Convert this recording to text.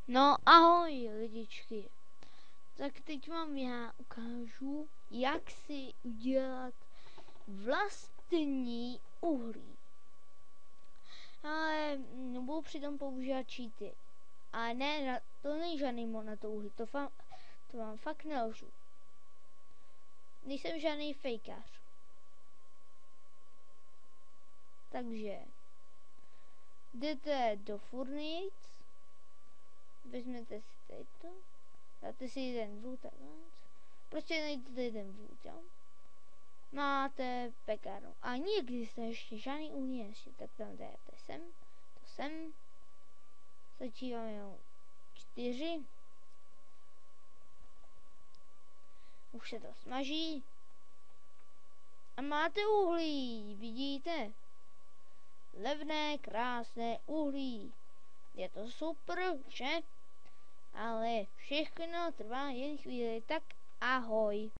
No ahoj lidičky, tak teď vám já ukážu, jak si udělat vlastní uhlí. Ale budu přitom používat cheaty. A ne, to není žádný mod na to uhlí, to vám fakt nelžu. Nejsem žádný fejkař. Takže jdete do furnic, vezmete si tady to, dáte si jeden vůd takhle, prostě najdete jeden vůd, jo? Máte pekárnu a nikdy jste ještě žádný uhlí nešli, tak tam dáte sem, to sem, stačí vám jenom 4, už se to smaží a máte uhlí, vidíte? Levné, krásné uhlí. Je to super, že? Ale všechno trvá jen chvíli, tak ahoj.